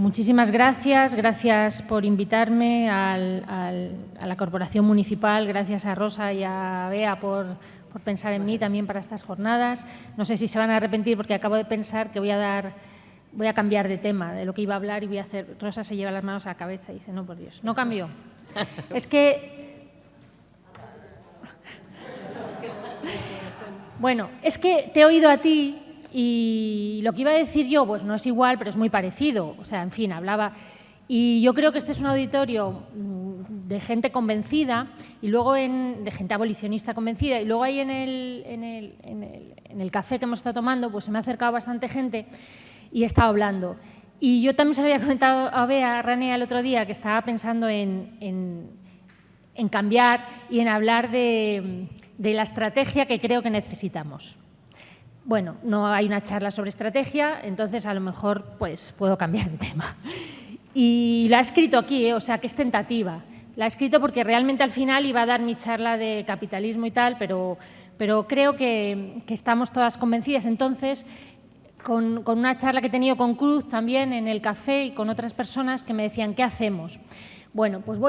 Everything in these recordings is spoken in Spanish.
Muchísimas gracias. Gracias por invitarme a la Corporación Municipal. Gracias a Rosa y a Bea por pensar en mí también para estas jornadas. No sé si se van a arrepentir porque acabo de pensar que voy a cambiar de tema de lo que iba a hablar y voy a hacer… Rosa se lleva las manos a la cabeza y dice, no, por Dios, no cambio. Es que… Bueno, es que te he oído a ti y lo que iba a decir yo, pues no es igual, pero es muy parecido. O sea, en fin, hablaba… Y yo creo que este es un auditorio de gente convencida y luego de gente abolicionista convencida, y luego ahí en el café que hemos estado tomando, pues se me ha acercado bastante gente y he estado hablando. Y yo también se lo había comentado a Bea Ranea el otro día, que estaba pensando en cambiar y en hablar de la estrategia que creo que necesitamos. Bueno, no hay una charla sobre estrategia, entonces a lo mejor pues puedo cambiar de tema. Y la he escrito aquí, o sea que es tentativa. La he escrito porque realmente al final iba a dar mi charla de capitalismo y tal, pero creo que estamos todas convencidas. Entonces, con una charla que he tenido con Cruz también en el café y con otras personas que me decían, ¿qué hacemos? Bueno, pues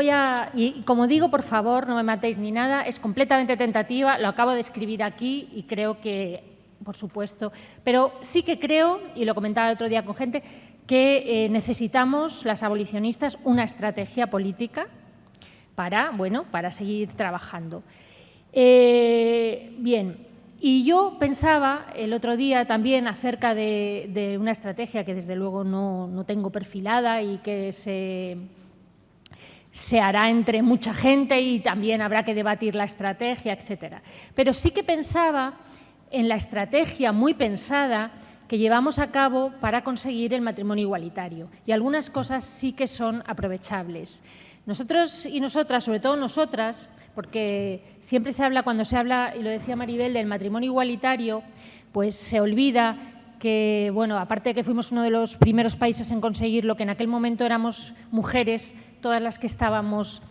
y como digo, por favor, no me matéis ni nada, es completamente tentativa, lo acabo de escribir aquí y creo que, por supuesto, pero sí que creo, y lo comentaba el otro día con gente, que necesitamos, las abolicionistas, una estrategia política para seguir trabajando. Bien, y yo pensaba el otro día también acerca de una estrategia que desde luego no tengo perfilada y que se hará entre mucha gente y también habrá que debatir la estrategia, etcétera. Pero sí que pensaba en la estrategia muy pensada que llevamos a cabo para conseguir el matrimonio igualitario. Y algunas cosas sí que son aprovechables. Nosotros y nosotras, sobre todo nosotras, porque siempre se habla, cuando se habla, y lo decía Maribel, del matrimonio igualitario, pues se olvida que, bueno, aparte de que fuimos uno de los primeros países en conseguirlo, que en aquel momento éramos mujeres todas las que estábamos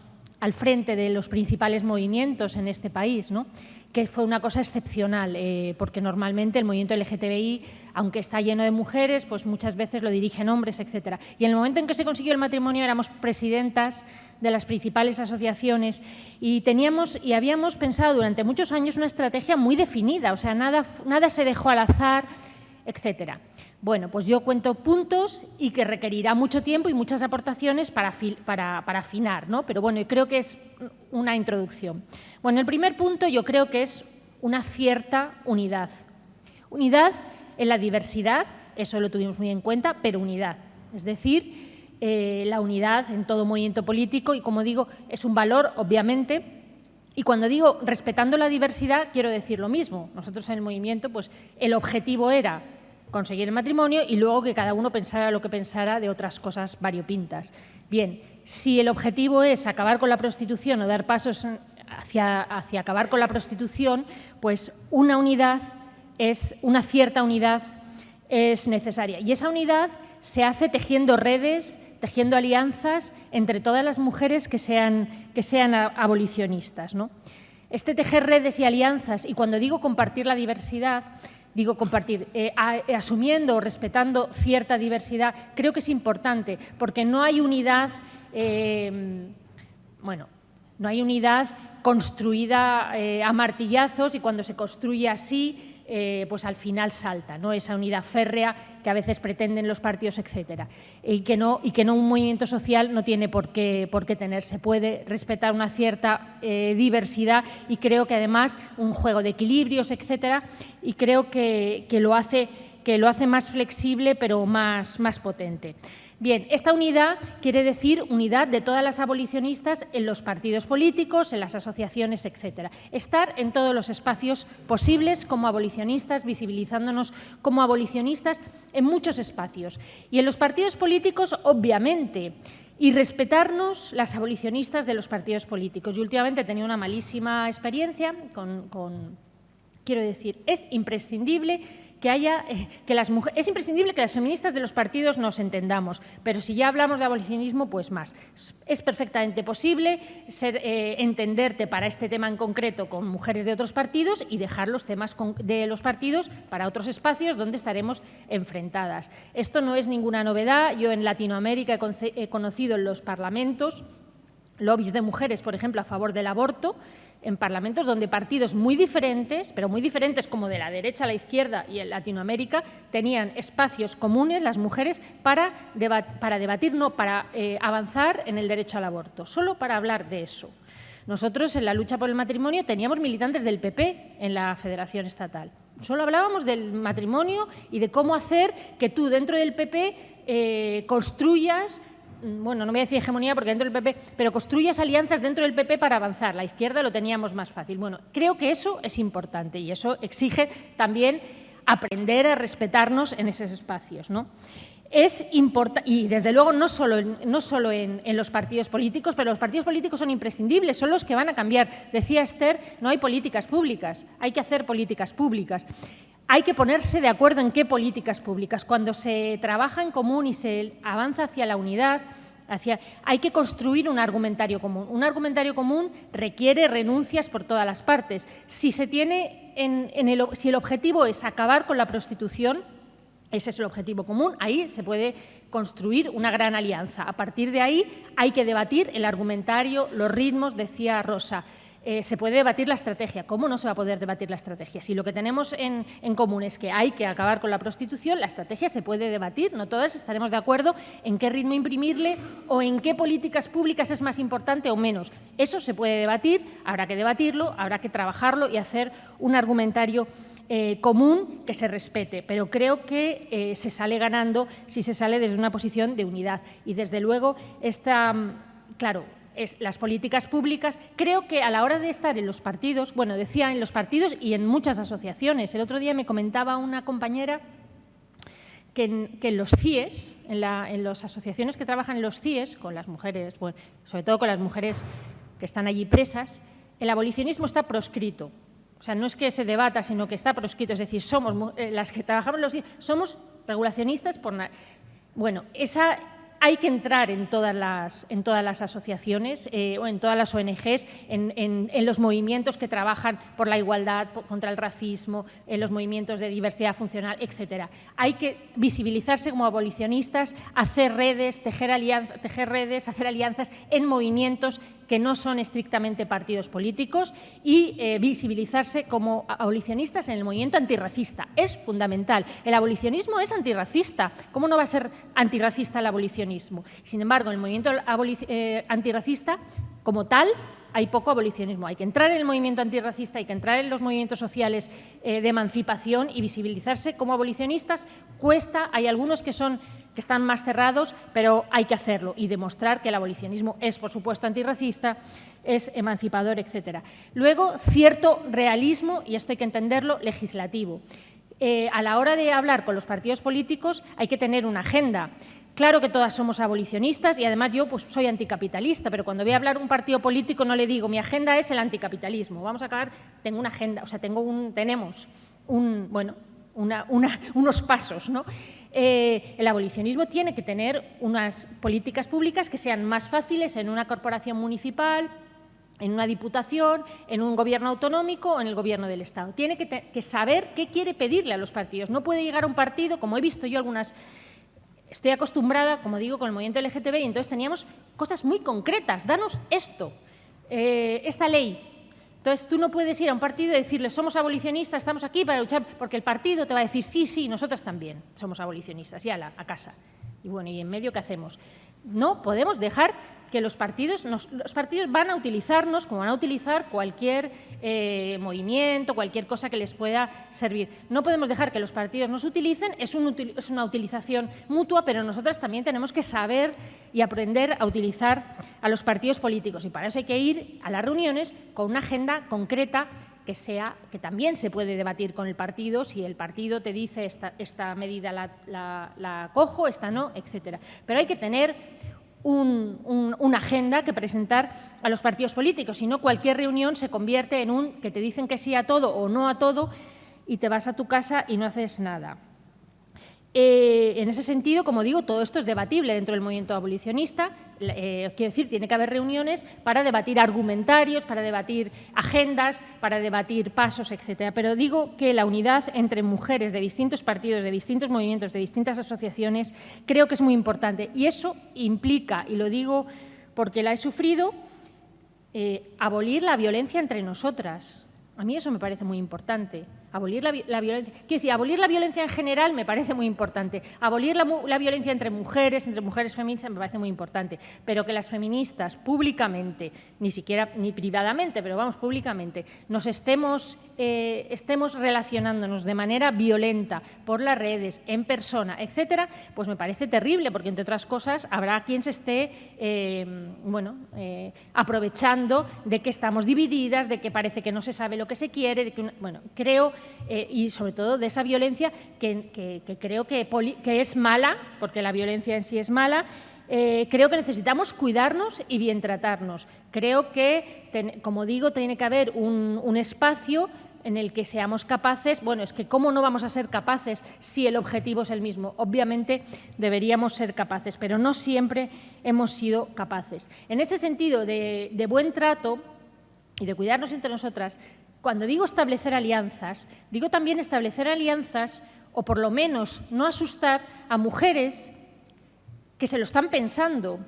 al frente de los principales movimientos en este país, ¿no? Que fue una cosa excepcional, porque normalmente el movimiento LGTBI, aunque está lleno de mujeres, pues muchas veces lo dirigen hombres, etcétera. Y en el momento en que se consiguió el matrimonio éramos presidentas de las principales asociaciones y habíamos pensado durante muchos años una estrategia muy definida, o sea, nada se dejó al azar, etcétera. Bueno, pues yo cuento puntos y que requerirá mucho tiempo y muchas aportaciones para afinar, ¿no? Pero bueno, yo creo que es una introducción. Bueno, el primer punto yo creo que es una cierta unidad. Unidad en la diversidad, eso lo tuvimos muy en cuenta, pero unidad. Es decir, la unidad en todo movimiento político y, como digo, es un valor, obviamente. Y cuando digo respetando la diversidad, quiero decir lo mismo. Nosotros en el movimiento, pues el objetivo era conseguir el matrimonio y luego que cada uno pensara lo que pensara de otras cosas variopintas. Bien, si el objetivo es acabar con la prostitución o dar pasos hacia acabar con la prostitución, pues una cierta unidad es necesaria. Y esa unidad se hace tejiendo redes, tejiendo alianzas entre todas las mujeres que sean abolicionistas, ¿no? Este tejer redes y alianzas, y cuando digo compartir la diversidad, digo compartir, asumiendo o respetando cierta diversidad, creo que es importante, porque no hay unidad, no hay unidad construida a martillazos y cuando se construye así, pues al final salta, ¿no? Esa unidad férrea que a veces pretenden los partidos, etcétera. Y que no un movimiento social no tiene por qué tener. Se puede respetar una cierta diversidad y creo que además un juego de equilibrios, etcétera, y creo que lo hace más flexible pero más potente. Bien, esta unidad quiere decir unidad de todas las abolicionistas en los partidos políticos, en las asociaciones, etcétera. Estar en todos los espacios posibles como abolicionistas, visibilizándonos como abolicionistas en muchos espacios. Y en los partidos políticos, obviamente, y respetarnos las abolicionistas de los partidos políticos. Yo últimamente he tenido una malísima experiencia quiero decir, es imprescindible que las mujeres, es imprescindible que las feministas de los partidos nos entendamos, pero si ya hablamos de abolicionismo, pues más. Es perfectamente posible entenderte para este tema en concreto con mujeres de otros partidos y dejar los temas de los partidos para otros espacios donde estaremos enfrentadas. Esto no es ninguna novedad. Yo en Latinoamérica he conocido en los parlamentos lobbies de mujeres, por ejemplo, a favor del aborto, en parlamentos donde partidos muy diferentes, pero muy diferentes como de la derecha a la izquierda y en Latinoamérica, tenían espacios comunes, las mujeres, para debatir, no para avanzar en el derecho al aborto, solo para hablar de eso. Nosotros en la lucha por el matrimonio teníamos militantes del PP en la Federación Estatal. Solo hablábamos del matrimonio y de cómo hacer que tú dentro del PP construyas, bueno, no voy a decir hegemonía porque dentro del PP, pero construyas alianzas dentro del PP para avanzar. La izquierda lo teníamos más fácil. Bueno, creo que eso es importante y eso exige también aprender a respetarnos en esos espacios, ¿no? Es importante, y desde luego no solo en los partidos políticos, pero los partidos políticos son imprescindibles, son los que van a cambiar. Decía Esther, no hay políticas públicas, hay que hacer políticas públicas. Hay que ponerse de acuerdo en qué políticas públicas. Cuando se trabaja en común y se avanza hacia la unidad, hay que construir un argumentario común. Un argumentario común requiere renuncias por todas las partes. Si si el objetivo es acabar con la prostitución, ese es el objetivo común, ahí se puede construir una gran alianza. A partir de ahí hay que debatir el argumentario, los ritmos, decía Rosa. Se puede debatir la estrategia. ¿Cómo no se va a poder debatir la estrategia? Si lo que tenemos en común es que hay que acabar con la prostitución, la estrategia se puede debatir. No todas estaremos de acuerdo en qué ritmo imprimirle o en qué políticas públicas es más importante o menos. Eso se puede debatir, habrá que debatirlo, habrá que trabajarlo y hacer un argumentario común que se respete, pero creo que se sale ganando si se sale desde una posición de unidad. Y desde luego, claro, las políticas públicas, creo que a la hora de estar en los partidos, bueno, decía en los partidos y en muchas asociaciones. El otro día me comentaba una compañera que en los CIES, en las asociaciones que trabajan en los CIES, con las mujeres, bueno, sobre todo con las mujeres que están allí presas, el abolicionismo está proscrito. O sea, no es que se debata, sino que está proscrito. Es decir, somos las que trabajamos en los CIES, somos regulacionistas por nada. Bueno, hay que entrar en todas las asociaciones o en todas las ONGs, en los movimientos que trabajan por la igualdad, contra el racismo, en los movimientos de diversidad funcional, etcétera. Hay que visibilizarse como abolicionistas, hacer redes, tejer redes, hacer alianzas en movimientos que no son estrictamente partidos políticos y visibilizarse como abolicionistas en el movimiento antirracista. Es fundamental. El abolicionismo es antirracista. ¿Cómo no va a ser antirracista el abolicionismo? Sin embargo, en el movimiento antirracista, como tal, hay poco abolicionismo. Hay que entrar en el movimiento antirracista, hay que entrar en los movimientos sociales de emancipación y visibilizarse como abolicionistas. Cuesta, hay algunos que están más cerrados, pero hay que hacerlo y demostrar que el abolicionismo es, por supuesto, antirracista, es emancipador, etcétera. Luego, cierto realismo, y esto hay que entenderlo, legislativo. A la hora de hablar con los partidos políticos hay que tener una agenda. Claro que todas somos abolicionistas y además yo pues, soy anticapitalista, pero cuando voy a hablar un partido político no le digo mi agenda es el anticapitalismo. Vamos a acabar, tengo una agenda, o sea, tenemos unos pasos, ¿no? El abolicionismo tiene que tener unas políticas públicas que sean más fáciles en una corporación municipal, en una diputación, en un gobierno autonómico o en el gobierno del Estado. Tiene que saber qué quiere pedirle a los partidos. No puede llegar a un partido, como he visto yo algunas. Estoy acostumbrada, como digo, con el movimiento LGTB y entonces teníamos cosas muy concretas. Danos esto, esta ley. Entonces, tú no puedes ir a un partido y decirle somos abolicionistas, estamos aquí para luchar, porque el partido te va a decir sí, nosotras también somos abolicionistas, y a casa. Y bueno, ¿y en medio qué hacemos? No podemos dejar que los partidos van a utilizarnos como van a utilizar cualquier movimiento, cualquier cosa que les pueda servir. No podemos dejar que los partidos nos utilicen, es una utilización mutua, pero nosotras también tenemos que saber y aprender a utilizar a los partidos políticos. Y para eso hay que ir a las reuniones con una agenda concreta que también se puede debatir con el partido, si el partido te dice esta medida la cojo, esta no, etcétera. Pero hay que tener una agenda que presentar a los partidos políticos, si no cualquier reunión se convierte en que te dicen que sí a todo o no a todo y te vas a tu casa y no haces nada. En ese sentido, como digo, todo esto es debatible dentro del movimiento abolicionista. Quiero decir, tiene que haber reuniones para debatir argumentarios, para debatir agendas, para debatir pasos, etcétera. Pero digo que la unidad entre mujeres de distintos partidos, de distintos movimientos, de distintas asociaciones, creo que es muy importante. Y eso implica, y lo digo porque la he sufrido, abolir la violencia entre nosotras. A mí eso me parece muy importante. Abolir la violencia. Quiero decir, abolir la violencia en general me parece muy importante. Abolir la violencia entre mujeres feministas me parece muy importante. Pero que las feministas públicamente, ni siquiera ni privadamente, pero vamos, públicamente, nos estemos relacionándonos de manera violenta por las redes, en persona, etcétera, pues me parece terrible, porque entre otras cosas habrá quien se esté aprovechando de que estamos divididas, de que parece que no se sabe lo que se quiere, de que, bueno, creo, y sobre todo de esa violencia que creo que es mala, porque la violencia en sí es mala. Creo que necesitamos cuidarnos y bien tratarnos. Creo que, como digo, tiene que haber un espacio en el que seamos capaces. Bueno, es que ¿cómo no vamos a ser capaces si el objetivo es el mismo? Obviamente deberíamos ser capaces, pero no siempre hemos sido capaces. En ese sentido de buen trato y de cuidarnos entre nosotras, cuando digo establecer alianzas, digo también establecer alianzas, o por lo menos no asustar a mujeres que se lo están pensando.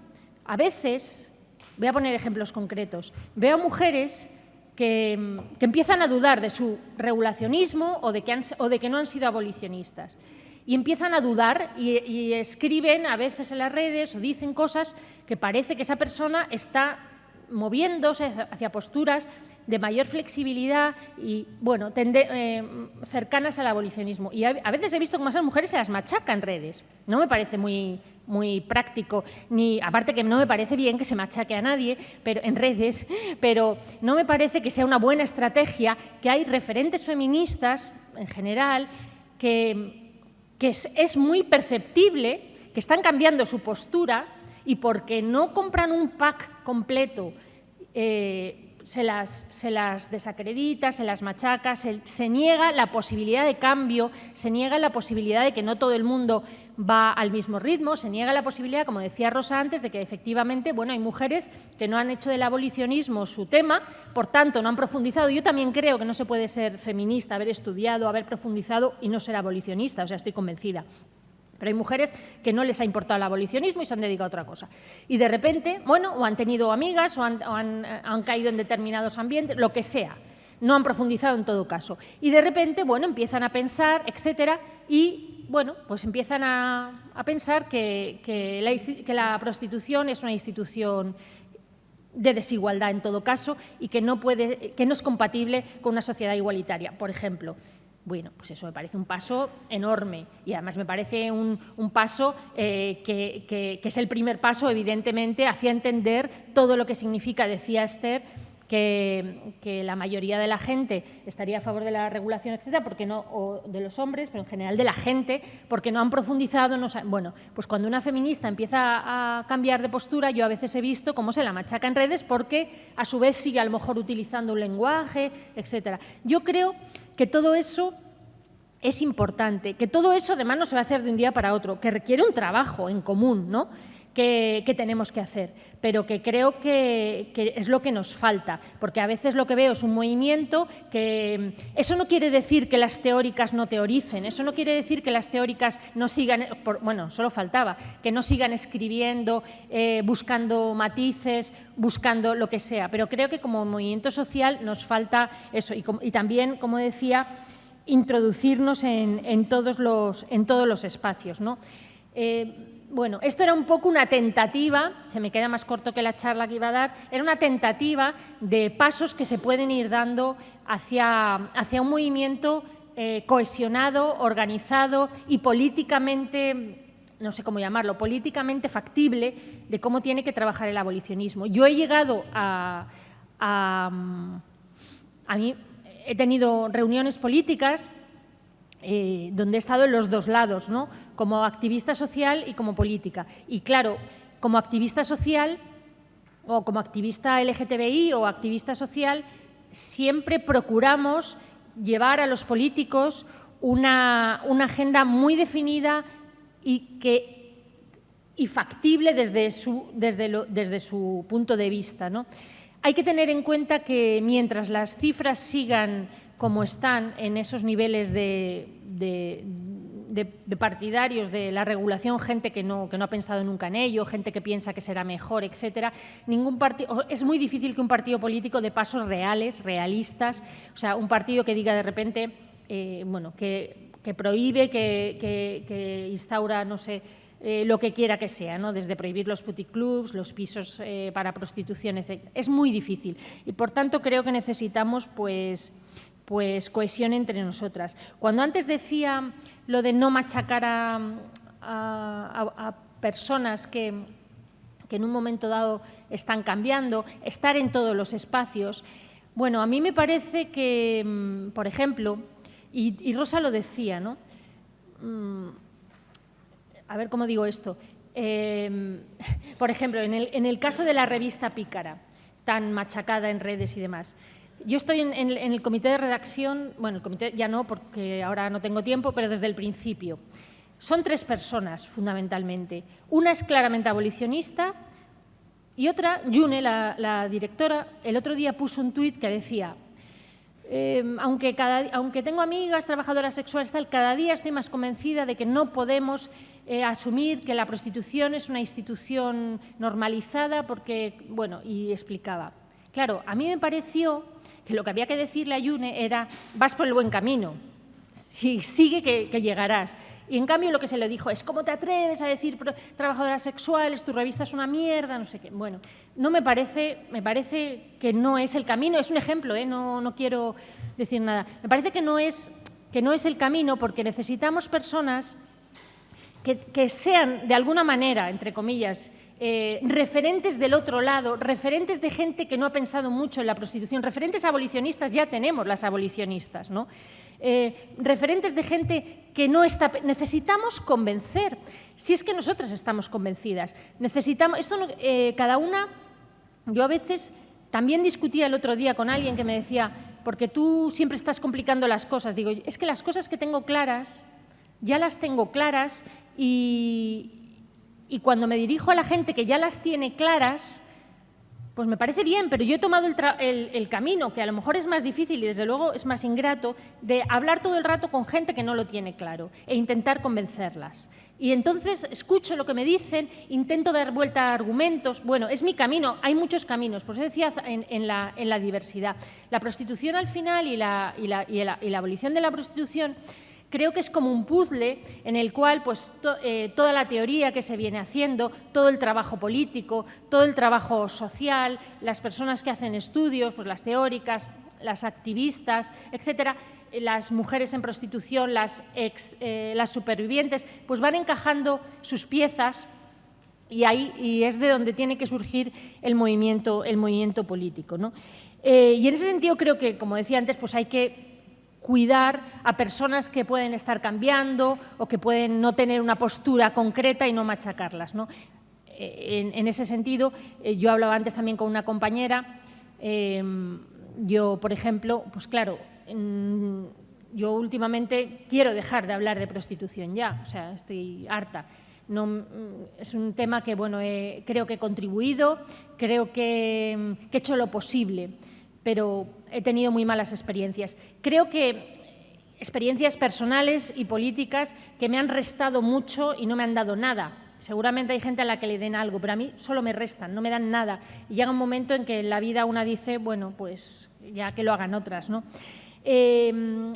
A veces, voy a poner ejemplos concretos, veo a mujeres que empiezan a dudar de su regulacionismo o de que no han sido abolicionistas. Y empiezan a dudar y escriben a veces en las redes o dicen cosas que parece que esa persona está moviéndose hacia posturas de mayor flexibilidad y, bueno, cercanas al abolicionismo. Y a veces he visto cómo esas mujeres se las machacan en redes. No me parece muy práctico, aparte que no me parece bien que se machaque a nadie en redes, pero no me parece que sea una buena estrategia, que hay referentes feministas, en general, que es muy perceptible, que están cambiando su postura y porque no compran un pack completo, se las desacredita, se las machaca, se niega la posibilidad de cambio, se niega la posibilidad de que no todo el mundo va al mismo ritmo, se niega la posibilidad, como decía Rosa antes, de que efectivamente, bueno, hay mujeres que no han hecho del abolicionismo su tema, por tanto no han profundizado. Yo también creo que no se puede ser feminista, haber estudiado, haber profundizado y no ser abolicionista, o sea, estoy convencida. Pero hay mujeres que no les ha importado el abolicionismo y se han dedicado a otra cosa. Y de repente, bueno, o han tenido amigas o han caído en determinados ambientes, lo que sea. No han profundizado en todo caso. Y de repente, bueno, empiezan a pensar, etcétera, y, bueno, pues empiezan a pensar que la prostitución es una institución de desigualdad en todo caso y que no es compatible con una sociedad igualitaria, por ejemplo. Bueno, pues eso me parece un paso enorme y además me parece un paso que es el primer paso, evidentemente, hacia entender todo lo que significa, decía Esther, que la mayoría de la gente estaría a favor de la regulación, etcétera, o de los hombres, pero en general de la gente, porque no han profundizado. Bueno, pues cuando una feminista empieza a cambiar de postura, yo a veces he visto cómo se la machaca en redes porque a su vez sigue a lo mejor utilizando un lenguaje, etcétera. Yo creo que todo eso es importante, que todo eso además no se va a hacer de un día para otro, que requiere un trabajo en común, ¿no?, que tenemos que hacer, pero que creo que es lo que nos falta, porque a veces lo que veo es un movimiento que… Eso no quiere decir que las teóricas no teoricen, eso no quiere decir que las teóricas no sigan… Bueno, solo faltaba, que no sigan escribiendo, buscando matices, buscando lo que sea, pero creo que como movimiento social nos falta eso y también, como decía, introducirnos en todos los espacios, ¿no? Bueno, esto era un poco una tentativa, se me queda más corto que la charla que iba a dar, era una tentativa de pasos que se pueden ir dando hacia un movimiento cohesionado, organizado y políticamente, no sé cómo llamarlo, políticamente factible de cómo tiene que trabajar el abolicionismo. Yo he llegado a mí he tenido reuniones políticas donde he estado en los dos lados, ¿no?, como activista social y como política. Y claro, como activista social o como activista LGTBI o activista social, siempre procuramos llevar a los políticos una agenda muy definida y factible desde su punto de vista, ¿no? Hay que tener en cuenta que mientras las cifras sigan como están en esos niveles de partidarios de la regulación, gente que no ha pensado nunca en ello, gente que piensa que será mejor, etcétera, es muy difícil que un partido político dé pasos reales, realistas, o sea, un partido que diga de repente, que prohíbe, que instaura, no sé, lo que quiera que sea, ¿no? Desde prohibir los puticlubs, los pisos para prostitución, etc. Es muy difícil y, por tanto, creo que necesitamos pues cohesión entre nosotras. Cuando antes decía lo de no machacar a personas que en un momento dado están cambiando, estar en todos los espacios, bueno, a mí me parece que, por ejemplo, y Rosa lo decía, ¿no? A ver cómo digo esto. Por ejemplo, en el caso de la revista Pícara, tan machacada en redes y demás, yo estoy en el comité de redacción, bueno, el comité ya no, porque ahora no tengo tiempo, pero desde el principio. Son 3 personas, fundamentalmente. Una es claramente abolicionista y otra, Yune, la directora, el otro día puso un tuit que decía: aunque tengo amigas trabajadoras sexuales, cada día estoy más convencida de que no podemos asumir que la prostitución es una institución normalizada porque, bueno, y explicaba. Claro, a mí me pareció que lo que había que decirle a Yune era: vas por el buen camino, y sigue que llegarás. Y en cambio lo que se le dijo es: ¿cómo te atreves a decir trabajadoras sexuales? Tu revista es una mierda, no sé qué. Bueno, no me parece que no es el camino, es un ejemplo, no quiero decir nada. Me parece que no es el camino, porque necesitamos personas que sean de alguna manera, entre comillas, referentes del otro lado, referentes de gente que no ha pensado mucho en la prostitución, referentes abolicionistas, ya tenemos las abolicionistas, ¿no? Referentes de gente que no está... Necesitamos convencer, si es que nosotras estamos convencidas. Necesitamos... cada una... Yo a veces también discutía el otro día con alguien que me decía: porque tú siempre estás complicando las cosas. Digo, es que las cosas que tengo claras, ya las tengo claras y cuando me dirijo a la gente que ya las tiene claras, pues me parece bien, pero yo he tomado el camino, que a lo mejor es más difícil y desde luego es más ingrato, de hablar todo el rato con gente que no lo tiene claro e intentar convencerlas. Y entonces escucho lo que me dicen, intento dar vuelta a argumentos. Bueno, es mi camino, hay muchos caminos, por eso decía en la diversidad. La prostitución al final y la abolición de la prostitución creo que es como un puzzle en el cual pues, toda la teoría que se viene haciendo, todo el trabajo político, todo el trabajo social, las personas que hacen estudios, pues las teóricas, las activistas, etcétera, las mujeres en prostitución, las supervivientes, pues van encajando sus piezas y es de donde tiene que surgir el movimiento político, ¿no? Y en ese sentido creo que, como decía antes, pues hay que cuidar a personas que pueden estar cambiando o que pueden no tener una postura concreta y no machacarlas, ¿no? En ese sentido, yo hablaba antes también con una compañera. Yo, por ejemplo, pues claro, yo últimamente quiero dejar de hablar de prostitución ya, o sea, estoy harta. No, es un tema que, bueno, creo que he contribuido, creo que he hecho lo posible, pero he tenido muy malas experiencias. Creo que experiencias personales y políticas que me han restado mucho y no me han dado nada. Seguramente hay gente a la que le den algo, pero a mí solo me restan, no me dan nada. Y llega un momento en que en la vida una dice, bueno, pues ya que lo hagan otras, ¿no?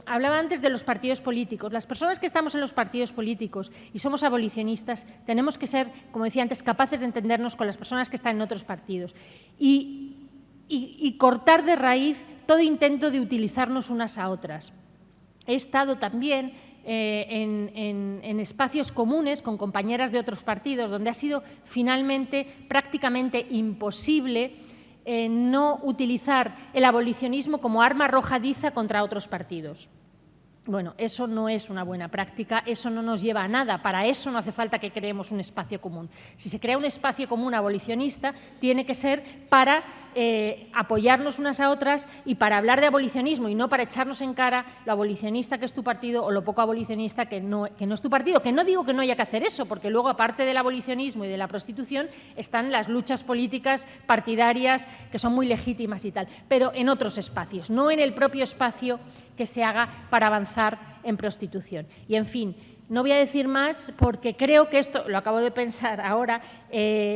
Hablaba antes de los partidos políticos. Las personas que estamos en los partidos políticos y somos abolicionistas tenemos que ser, como decía antes, capaces de entendernos con las personas que están en otros partidos y cortar de raíz todo intento de utilizarnos unas a otras. He estado también en espacios comunes con compañeras de otros partidos donde ha sido finalmente prácticamente imposible no utilizar el abolicionismo como arma arrojadiza contra otros partidos. Bueno, eso no es una buena práctica, eso no nos lleva a nada, para eso no hace falta que creemos un espacio común. Si se crea un espacio común abolicionista, tiene que ser para apoyarnos unas a otras y para hablar de abolicionismo y no para echarnos en cara lo abolicionista que es tu partido o lo poco abolicionista que no es tu partido. Que no digo que no haya que hacer eso, porque luego, aparte del abolicionismo y de la prostitución, están las luchas políticas partidarias que son muy legítimas y tal, pero en otros espacios, no en el propio espacio que se haga para avanzar en prostitución. Y, en fin, no voy a decir más porque creo que esto, lo acabo de pensar ahora,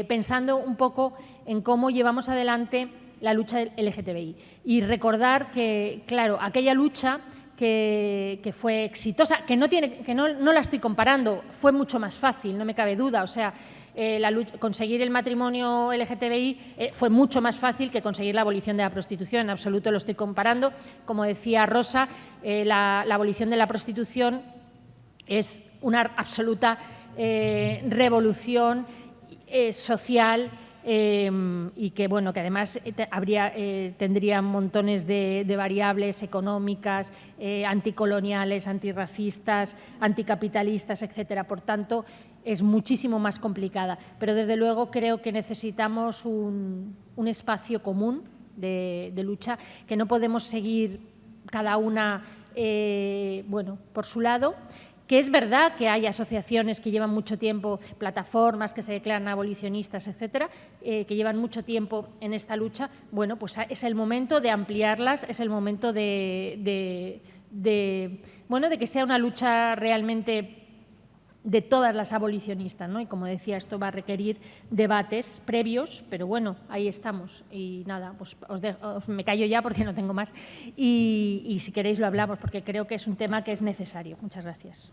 pensando un poco en cómo llevamos adelante la lucha LGTBI. Y recordar que, claro, aquella lucha que fue exitosa, que no la estoy comparando, fue mucho más fácil, no me cabe duda. O sea, conseguir el matrimonio LGTBI fue mucho más fácil que conseguir la abolición de la prostitución. En absoluto lo estoy comparando. Como decía Rosa, la abolición de la prostitución es una absoluta revolución social y que, bueno, que además tendría montones de variables económicas, anticoloniales, antirracistas, anticapitalistas, etcétera. Por tanto, es muchísimo más complicada. Pero, desde luego, creo que necesitamos un espacio común de lucha, que no podemos seguir cada una bueno, por su lado. Que es verdad que hay asociaciones que llevan mucho tiempo, plataformas que se declaran abolicionistas, etcétera, que llevan mucho tiempo en esta lucha. Bueno, pues es el momento de ampliarlas, es el momento de que sea una lucha realmente de todas las abolicionistas, ¿no? Y, como decía, esto va a requerir debates previos, pero bueno, ahí estamos. Y nada, pues me callo ya porque no tengo más. Y si queréis lo hablamos, porque creo que es un tema que es necesario. Muchas gracias.